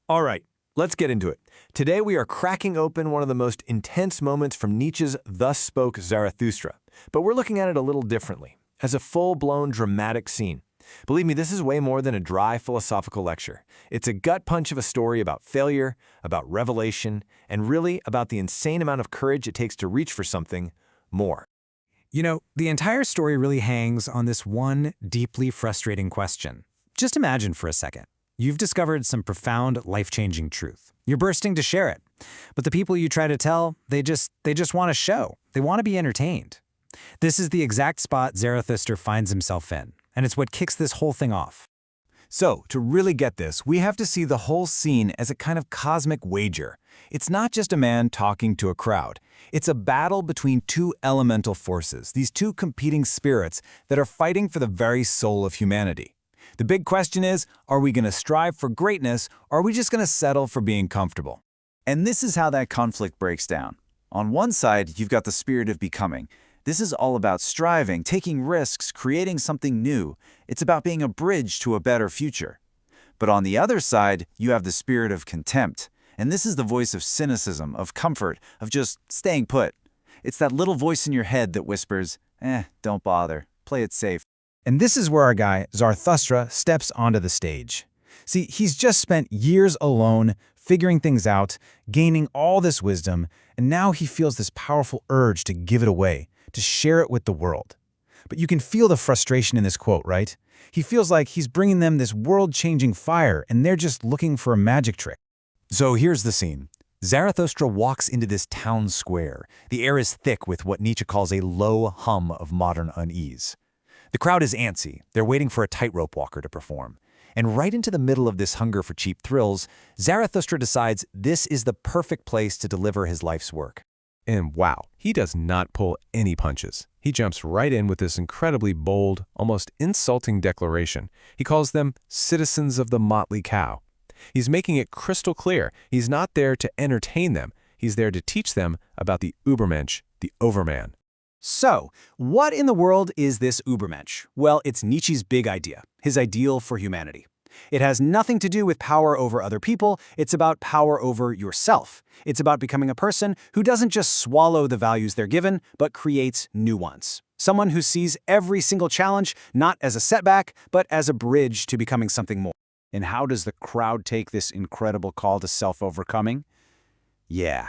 All right, let's get into it. Today we are cracking open one of the most intense moments from Nietzsche's Thus Spoke Zarathustra, but we're looking at it a little differently, as a full-blown dramatic scene. Believe me, this is way more than a dry philosophical lecture. It's a gut punch of a story about failure, about revelation, and really about the insane amount of courage it takes to reach for something more. The entire story really hangs on this one deeply frustrating question. Just imagine for a second. You've discovered some profound, life-changing truth. You're bursting to share it. But the people you try to tell, they just want a show. They want to be entertained. This is the exact spot Zarathustra finds himself in, and it's what kicks this whole thing off. So, to really get this, we have to see the whole scene as a kind of cosmic wager. It's not just a man talking to a crowd. It's a battle between two elemental forces, these two competing spirits that are fighting for the very soul of humanity. The big question is, are we going to strive for greatness, or are we just going to settle for being comfortable? And this is how that conflict breaks down. On one side, you've got the spirit of becoming. This is all about striving, taking risks, creating something new. It's about being a bridge to a better future. But on the other side, you have the spirit of contempt. And this is the voice of cynicism, of comfort, of just staying put. It's that little voice in your head that whispers, don't bother, play it safe. And this is where our guy, Zarathustra, steps onto the stage. See, he's just spent years alone, figuring things out, gaining all this wisdom, and now he feels this powerful urge to give it away, to share it with the world. But you can feel the frustration in this quote, right? He feels like he's bringing them this world-changing fire, and they're just looking for a magic trick. So here's the scene. Zarathustra walks into this town square. The air is thick with what Nietzsche calls a low hum of modern unease. The crowd is antsy. They're waiting for a tightrope walker to perform. And right into the middle of this hunger for cheap thrills, Zarathustra decides this is the perfect place to deliver his life's work. And wow, he does not pull any punches. He jumps right in with this incredibly bold, almost insulting declaration. He calls them citizens of the motley cow. He's making it crystal clear he's not there to entertain them. He's there to teach them about the Übermensch, the Overman. So, what in the world is this Übermensch? Well, it's Nietzsche's big idea, his ideal for humanity. It has nothing to do with power over other people, it's about power over yourself. It's about becoming a person who doesn't just swallow the values they're given, but creates new ones. Someone who sees every single challenge not as a setback, but as a bridge to becoming something more. And how does the crowd take this incredible call to self-overcoming? Yeah,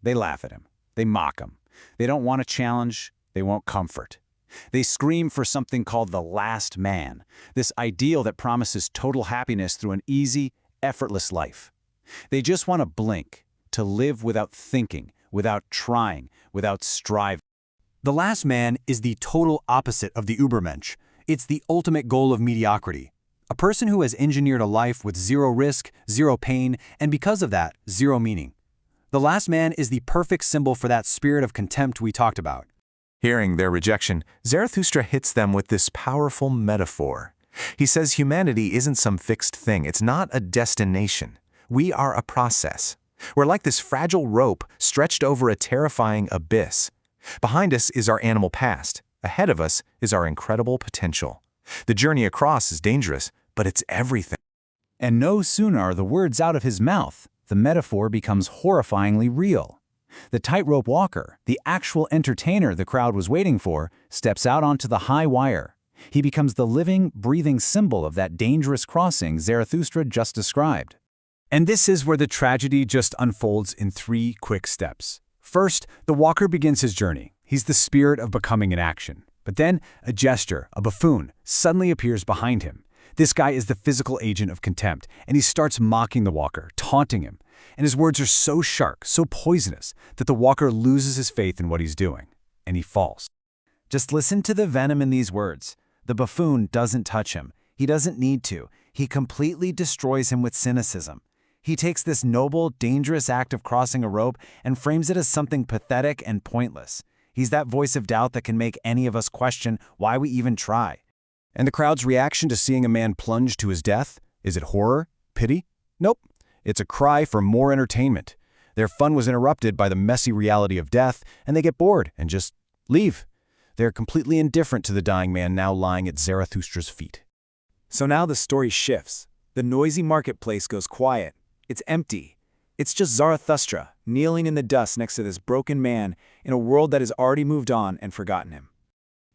they laugh at him. They mock him. They don't want a challenge. They want comfort. They scream for something called the last man, this ideal that promises total happiness through an easy, effortless life. They just want to blink, to live without thinking, without trying, without striving. The last man is the total opposite of the Übermensch. It's the ultimate goal of mediocrity. A person who has engineered a life with zero risk, zero pain, and because of that, zero meaning. The last man is the perfect symbol for that spirit of contempt we talked about. Hearing their rejection, Zarathustra hits them with this powerful metaphor. He says humanity isn't some fixed thing. It's not a destination. We are a process. We're like this fragile rope stretched over a terrifying abyss. Behind us is our animal past. Ahead of us is our incredible potential. The journey across is dangerous, but it's everything. And no sooner are the words out of his mouth, the metaphor becomes horrifyingly real. The tightrope walker, the actual entertainer the crowd was waiting for, steps out onto the high wire. He becomes the living, breathing symbol of that dangerous crossing Zarathustra just described. And this is where the tragedy just unfolds in 3 quick steps. First, the walker begins his journey. He's the spirit of becoming in action. But then, a gesture, a buffoon, suddenly appears behind him. This guy is the physical agent of contempt, and he starts mocking the walker, taunting him. And his words are so sharp, so poisonous, that the walker loses his faith in what he's doing, and he falls. Just listen to the venom in these words. The buffoon doesn't touch him. He doesn't need to. He completely destroys him with cynicism. He takes this noble, dangerous act of crossing a rope and frames it as something pathetic and pointless. He's that voice of doubt that can make any of us question why we even try. And the crowd's reaction to seeing a man plunge to his death? Is it horror? Pity? Nope. It's a cry for more entertainment. Their fun was interrupted by the messy reality of death, and they get bored and just leave. They're completely indifferent to the dying man now lying at Zarathustra's feet. So now the story shifts. The noisy marketplace goes quiet. It's empty. It's just Zarathustra, kneeling in the dust next to this broken man in a world that has already moved on and forgotten him.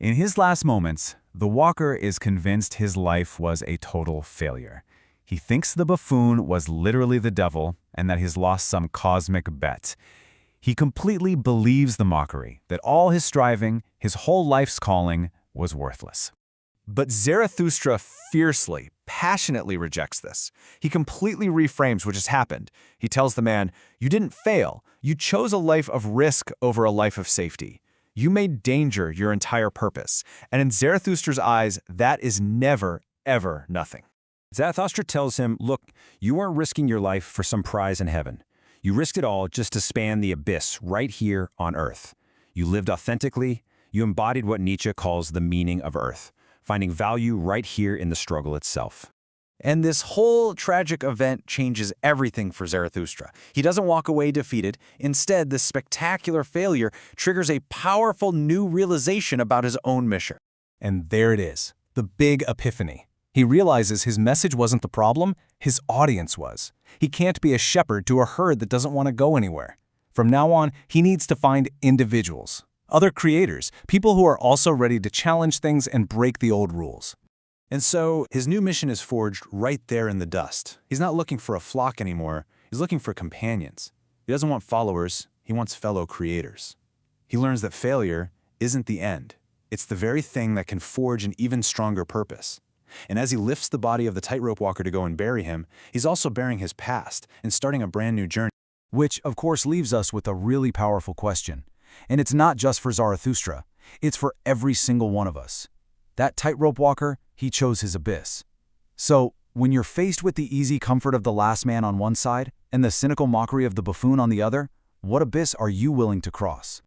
In his last moments, the Walker is convinced his life was a total failure. He thinks the buffoon was literally the devil and that he's lost some cosmic bet. He completely believes the mockery, that all his striving, his whole life's calling, was worthless. But Zarathustra fiercely, passionately rejects this. He completely reframes what just happened. He tells the man, "You didn't fail. You chose a life of risk over a life of safety. You made danger your entire purpose." And in Zarathustra's eyes, that is never, ever nothing. Zarathustra tells him, look, you weren't risking your life for some prize in heaven. You risked it all just to span the abyss right here on Earth. You lived authentically. You embodied what Nietzsche calls the meaning of Earth, finding value right here in the struggle itself. And this whole tragic event changes everything for Zarathustra. He doesn't walk away defeated. Instead, this spectacular failure triggers a powerful new realization about his own mission. And there it is, the big epiphany. He realizes his message wasn't the problem, his audience was. He can't be a shepherd to a herd that doesn't want to go anywhere. From now on, he needs to find individuals, other creators, people who are also ready to challenge things and break the old rules. And so his new mission is forged right there in the dust. He's not looking for a flock anymore. He's looking for companions. He doesn't want followers. He wants fellow creators. He learns that failure isn't the end. It's the very thing that can forge an even stronger purpose. And as he lifts the body of the tightrope walker to go and bury him, he's also burying his past and starting a brand new journey. Which, of course, leaves us with a really powerful question. And it's not just for Zarathustra. It's for every single one of us. That tightrope walker, he chose his abyss. So, when you're faced with the easy comfort of the last man on one side and the cynical mockery of the buffoon on the other, what abyss are you willing to cross?